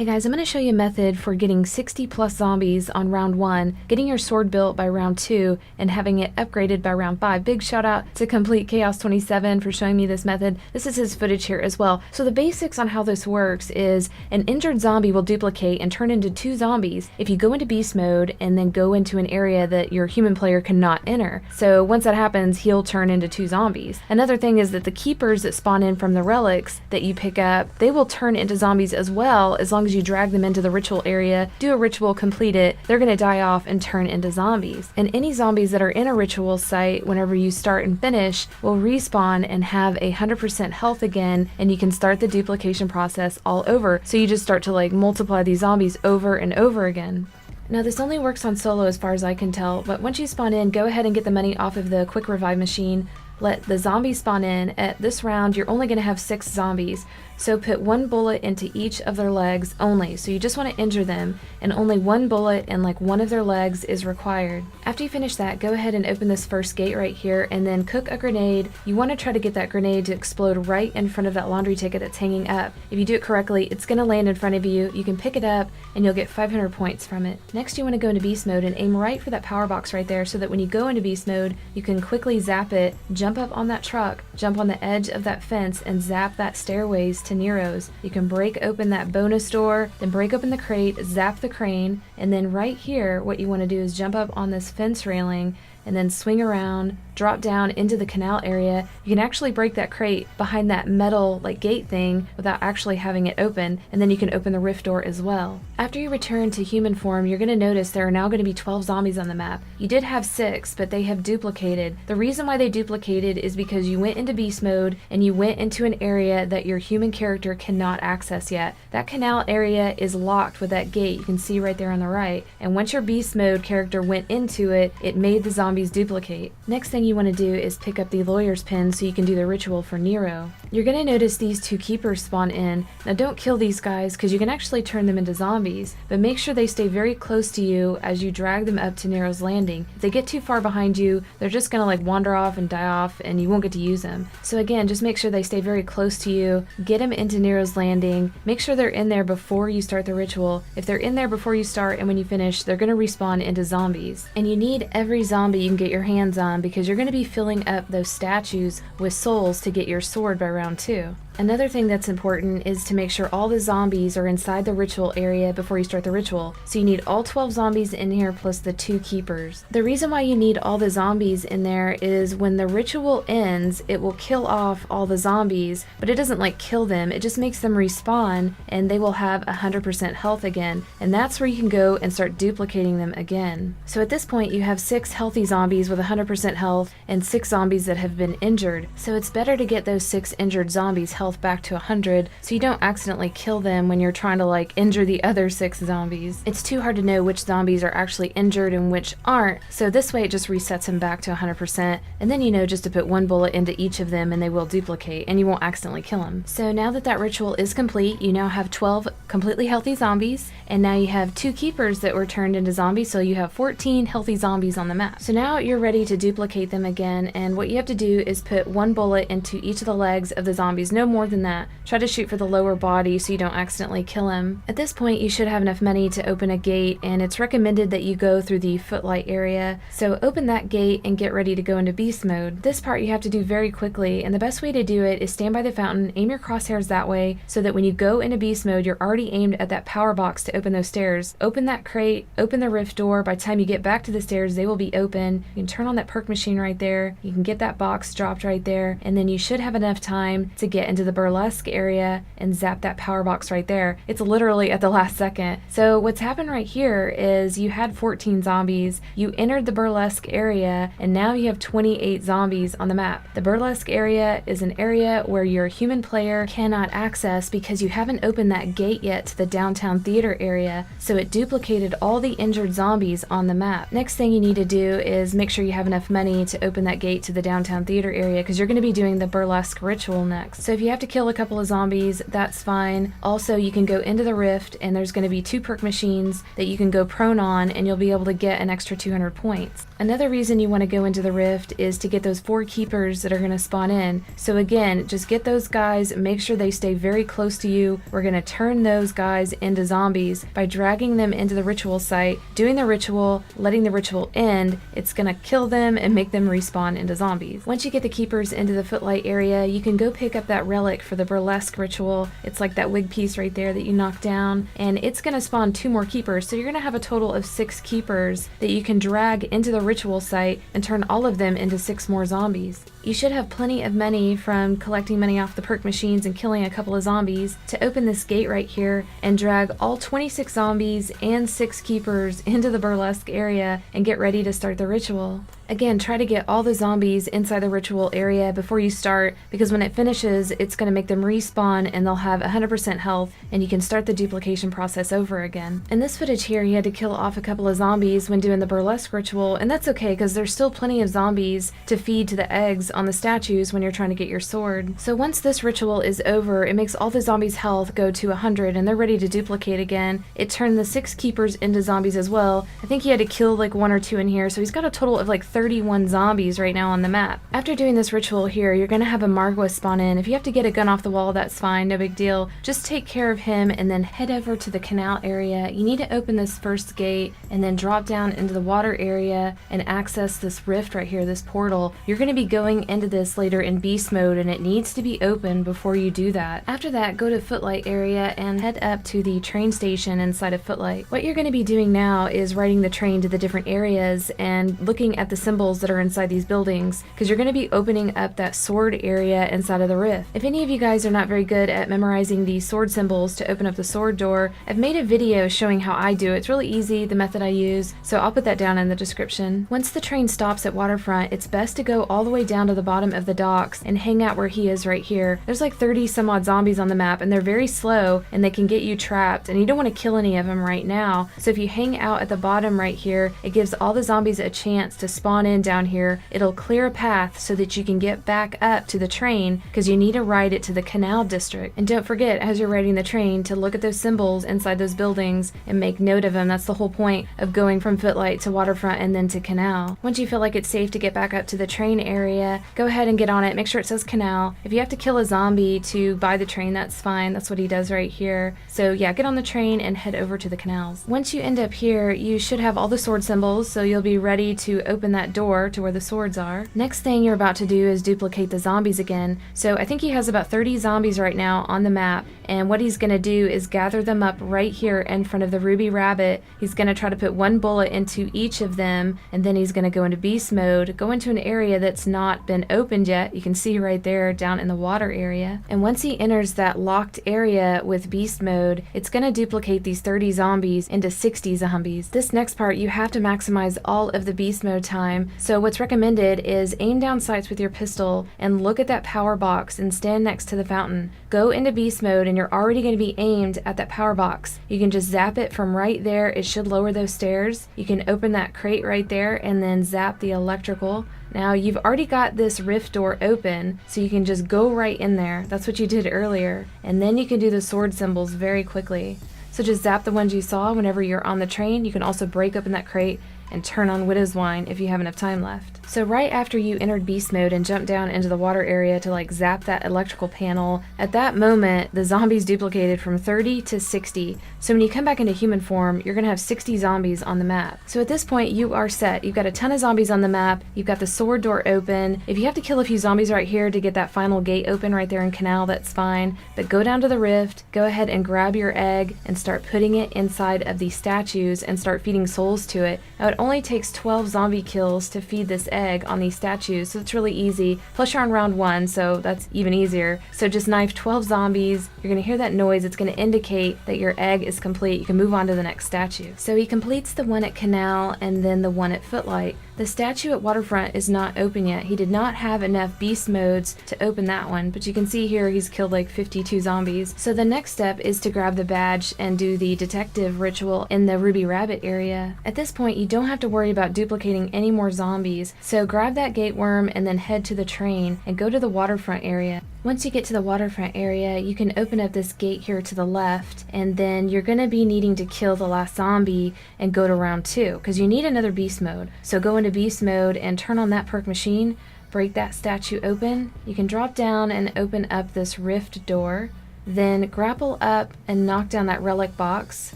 Hey guys, I'm going to show you a method for getting 60 plus zombies on round 1, getting your sword built by round 2, and having it upgraded by round 5. Big shout out to Complete Chaos 27 for showing me this method. This is his footage here as well. So the basics on how this works is an injured zombie will duplicate and turn into 2 zombies if you go into beast mode and then go into an area that your human player cannot enter. So once that happens, he'll turn into 2 zombies. Another thing is that the keepers that spawn in from the relics that you pick up, they will turn into zombies as well, as long as you drag them into the ritual area, do a ritual, complete it, they're going to die off and turn into zombies. And any zombies that are in a ritual site, whenever you start and finish, will respawn and have 100% health again, and you can start the duplication process all over. So you just start to multiply these zombies over and over again. Now this only works on solo as far as I can tell, but once you spawn in, go ahead and get the money off of the quick revive machine. Let the zombies spawn in. At this round, you're only going to have 6 zombies, so put 1 bullet into each of their legs only. So you just want to injure them, and only 1 bullet in one of their legs is required. After you finish that, go ahead and open this first gate right here, and then cook a grenade. You want to try to get that grenade to explode right in front of that laundry ticket that's hanging up. If you do it correctly, it's going to land in front of you. You can pick it up, and you'll get 500 points from it. Next, you want to go into beast mode and aim right for that power box right there, so that when you go into beast mode, you can quickly zap it, jump up on that truck, jump on the edge of that fence, and zap that stairways to Nero's. You can break open that bonus door, then break open the crate, zap the crane, and then right here what you want to do is jump up on this fence railing and then swing around, drop down into the canal area. You can actually break that crate behind that metal gate thing without actually having it open, and then you can open the rift door as well. After you return to human form, you're going to notice there are now going to be 12 zombies on the map. You did have 6, but they have duplicated. The reason why they duplicated is because you went into beast mode and you went into an area that your human character cannot access yet. That canal area is locked with that gate you can see right there on the right, and once your beast mode character went into it, it made the zombies duplicate. Next thing you want to do is pick up the lawyer's pin so you can do the ritual for Nero. You're going to notice these 2 keepers spawn in. Now don't kill these guys because you can actually turn them into zombies, but make sure they stay very close to you as you drag them up to Nero's landing. If they get too far behind you, they're just going to wander off and die off, and you won't get to use them. So again, just make sure they stay very close to you, get them into Nero's landing, make sure they're in there before you start the ritual. If they're in there before you start and when you finish, they're going to respawn into zombies. And you need every zombie you can get your hands on, because you're going to be filling up those statues with souls to get your sword by round 2. Another thing that's important is to make sure all the zombies are inside the ritual area before you start the ritual. So you need all 12 zombies in here plus the 2 keepers. The reason why you need all the zombies in there is when the ritual ends, it will kill off all the zombies, but it doesn't kill them, it just makes them respawn and they will have 100% health again. And that's where you can go and start duplicating them again. So at this point you have 6 healthy zombies with 100% health and 6 zombies that have been injured. So it's better to get those 6 injured zombies health back to 100 so you don't accidentally kill them when you're trying to injure the other 6 zombies. It's too hard to know which zombies are actually injured and which aren't, so this way it just resets them back to 100%, and then you know just to put 1 bullet into each of them and they will duplicate and you won't accidentally kill them. So now that that ritual is complete, you now have 12 completely healthy zombies, and now you have 2 keepers that were turned into zombies, so you have 14 healthy zombies on the map. So now you're ready to duplicate them again, and what you have to do is put 1 bullet into each of the legs of the zombies, no more than that. Try to shoot for the lower body so you don't accidentally kill him. At this point you should have enough money to open a gate, and it's recommended that you go through the footlight area. So open that gate and get ready to go into beast mode. This part you have to do very quickly, and the best way to do it is stand by the fountain, aim your crosshairs that way so that when you go into beast mode you're already aimed at that power box to open those stairs. Open that crate, open the rift door. By the time you get back to the stairs they will be open. You can turn on that perk machine right there, you can get that box dropped right there, and then you should have enough time to get into the burlesque area and zap that power box right there. It's literally at the last second. So what's happened right here is you had 14 zombies, you entered the burlesque area, and now you have 28 zombies on the map. The burlesque area is an area where your human player cannot access because you haven't opened that gate yet to the downtown theater area, so it duplicated all the injured zombies on the map. Next thing you need to do is make sure you have enough money to open that gate to the downtown theater area, because you're going to be doing the burlesque ritual next. So if you have to kill a couple of zombies, that's fine. Also, you can go into the rift and there's going to be 2 perk machines that you can go prone on and you'll be able to get an extra 200 points. Another reason you want to go into the rift is to get those 4 keepers that are going to spawn in. So again, just get those guys, make sure they stay very close to you. We're going to turn those guys into zombies by dragging them into the ritual site, doing the ritual, letting the ritual end. It's going to kill them and make them respawn into zombies. Once you get the keepers into the footlight area, you can go pick up that relic for the burlesque ritual. It's like that wig piece right there that you knock down, and it's going to spawn 2 more keepers. So you're going to have a total of 6 keepers that you can drag into the ritual site and turn all of them into 6 more zombies. You should have plenty of money from collecting money off the perk machines and killing a couple of zombies to open this gate right here and drag all 26 zombies and 6 keepers into the burlesque area and get ready to start the ritual. Again, try to get all the zombies inside the ritual area before you start, because when it finishes, it's going to make them respawn and they'll have 100% health, and you can start the duplication process over again. In this footage here, he had to kill off a couple of zombies when doing the burlesque ritual, and that's okay because there's still plenty of zombies to feed to the eggs on the statues when you're trying to get your sword. So once this ritual is over, it makes all the zombies' health go to 100 and they're ready to duplicate again. It turned the 6 keepers into zombies as well. I think he had to kill like 1 or 2 in here, so he's got a total of like 31 zombies right now on the map. After doing this ritual here, you're going to have a Margwa spawn in. If you have to get a gun off the wall, that's fine, no big deal. Just take care of him and then head over to the canal area. You need to open this first gate and then drop down into the water area and access this rift right here, this portal. You're going to be going into this later in beast mode and it needs to be open before you do that. After that, go to Footlight area and head up to the train station inside of Footlight. What you're going to be doing now is riding the train to the different areas and looking at the symbols that are inside these buildings, because you're going to be opening up that sword area inside of the rift. If any of you guys are not very good at memorizing the sword symbols to open up the sword door, I've made a video showing how I do it. It's really easy, the method I use, so I'll put that down in the description. Once the train stops at Waterfront, it's best to go all the way down to the bottom of the docks and hang out where he is right here. There's like 30 some odd zombies on the map and they're very slow and they can get you trapped, and you don't want to kill any of them right now. So if you hang out at the bottom right here, it gives all the zombies a chance to spawn in down here. It'll clear a path so that you can get back up to the train, because you need to ride it to the canal district. And don't forget, as you're riding the train, to look at those symbols inside those buildings and make note of them. That's the whole point of going from Footlight to Waterfront and then to Canal. Once you feel like it's safe to get back up to the train area, go ahead and get on it. Make sure it says Canal. If you have to kill a zombie to buy the train, that's fine. That's what he does right here. So yeah, get on the train and head over to the canals. Once you end up here, you should have all the sword symbols, so you'll be ready to open that door to where the swords are. Next thing you're about to do is duplicate the zombies again. So I think he has about 30 zombies right now on the map, and what he's going to do is gather them up right here in front of the ruby rabbit. He's going to try to put 1 bullet into each of them, and then he's going to go into beast mode, go into an area that's not been opened yet. You can see right there down in the water area. And once he enters that locked area with beast mode, it's going to duplicate these 30 zombies into 60 zombies. This next part, you have to maximize all of the beast mode time. So what's recommended is aim down sights with your pistol and look at that power box and stand next to the fountain. Go into beast mode and you're already going to be aimed at that power box. You can just zap it from right there. It should lower those stairs. You can open that crate right there and then zap the electrical. Now you've already got this rift door open, so you can just go right in there. That's what you did earlier. And then you can do the sword symbols very quickly. So just zap the ones you saw whenever you're on the train. You can also break open that crate and turn on Widow's Wine if you have enough time left. So right after you entered beast mode and jumped down into the water area to like zap that electrical panel, at that moment the zombies duplicated from 30 to 60. So when you come back into human form, you're gonna have 60 zombies on the map. So at this point you are set. You've got a ton of zombies on the map, you've got the sword door open. If you have to kill a few zombies right here to get that final gate open right there in Canal, that's fine. But go down to the rift, go ahead and grab your egg and start putting it inside of these statues and start feeding souls to it. Now it only takes 12 zombie kills to feed this egg on these statues, so it's really easy. Plus you're on round 1, so that's even easier. So just knife 12 zombies. You're gonna hear that noise. It's gonna indicate that your egg is complete. You can move on to the next statue. So he completes the one at Canal and then the one at Footlight. The statue at Waterfront is not open yet. He did not have enough beast modes to open that one, but you can see here he's killed like 52 zombies. So the next step is to grab the badge and do the detective ritual in the Ruby Rabbit area. At this point, you don't have to worry about duplicating any more zombies. So grab that gate worm and then head to the train and go to the waterfront area. Once you get to the waterfront area, you can open up this gate here to the left, and then you're going to be needing to kill the last zombie and go to round 2, because you need another beast mode. So go into beast mode and turn on that perk machine, break that statue open. You can drop down and open up this rift door, then grapple up and knock down that relic box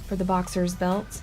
for the boxer's belt,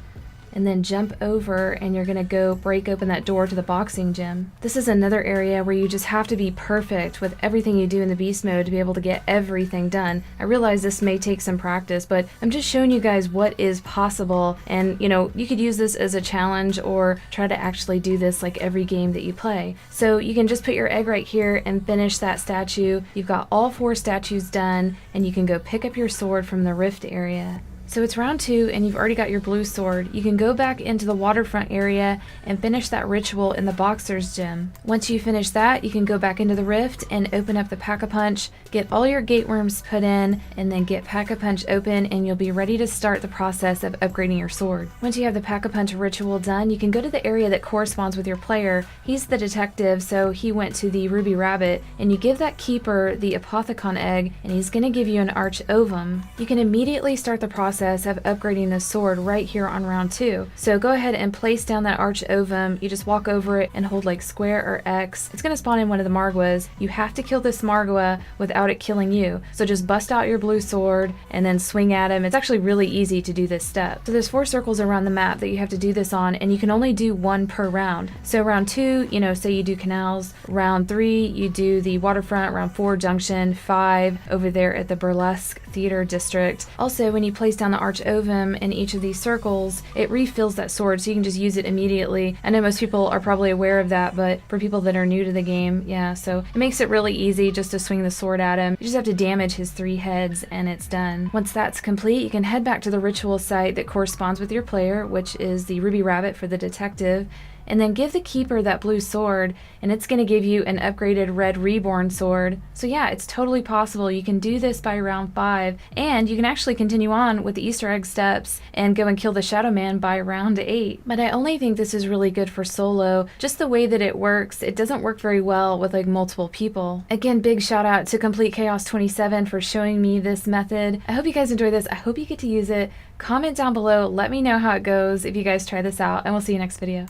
and then jump over and you're gonna go break open that door to the boxing gym. This is another area where you just have to be perfect with everything you do in the beast mode to be able to get everything done. I realize this may take some practice, but I'm just showing you guys what is possible, and you know, you could use this as a challenge or try to actually do this like every game that you play. So you can just put your egg right here and finish that statue. You've got all 4 statues done, and you can go pick up your sword from the rift area. So it's round 2 and you've already got your blue sword. You can go back into the waterfront area and finish that ritual in the boxer's gym. Once you finish that, you can go back into the rift and open up the pack-a-punch, get all your gate worms put in, and then get pack-a-punch open, and you'll be ready to start the process of upgrading your sword. Once you have the pack-a-punch ritual done, you can go to the area that corresponds with your player. He's the detective, so he went to the ruby rabbit, and you give that keeper the apothecon egg, and he's going to give you an arch ovum. You can immediately start the process of upgrading the sword right here on round 2. So go ahead and place down that arch ovum. You just walk over it and hold like square or X. It's going to spawn in one of the margwas. You have to kill this margwa without it killing you. So just bust out your blue sword and then swing at him. It's actually really easy to do this step. So there's 4 circles around the map that you have to do this on, and you can only do 1 per round. So round 2, you know, say you do canals. Round 3, you do the waterfront. Round 4, junction. 5, over there at the Burlesque Theater District. Also, when you place down the arch ovum in each of these circles, it refills that sword, so you can just use it immediately. I know most people are probably aware of that, but for people that are new to the game, yeah, so it makes it really easy just to swing the sword at him. You just have to damage his 3 heads and it's done. Once that's complete, you can head back to the ritual site that corresponds with your player, which is the ruby rabbit for the detective, and then give the keeper that blue sword, and it's going to give you an upgraded red reborn sword. So yeah, it's totally possible. You can do this by round 5, and you can actually continue on with the Easter egg steps and go and kill the Shadow Man by round 8. But I only think this is really good for solo. Just the way that it works, it doesn't work very well with like multiple people. Again, big shout out to Complete Chaos 27 for showing me this method. I hope you guys enjoy this. I hope you get to use it. Comment down below, let me know how it goes if you guys try this out, and we'll see you next video.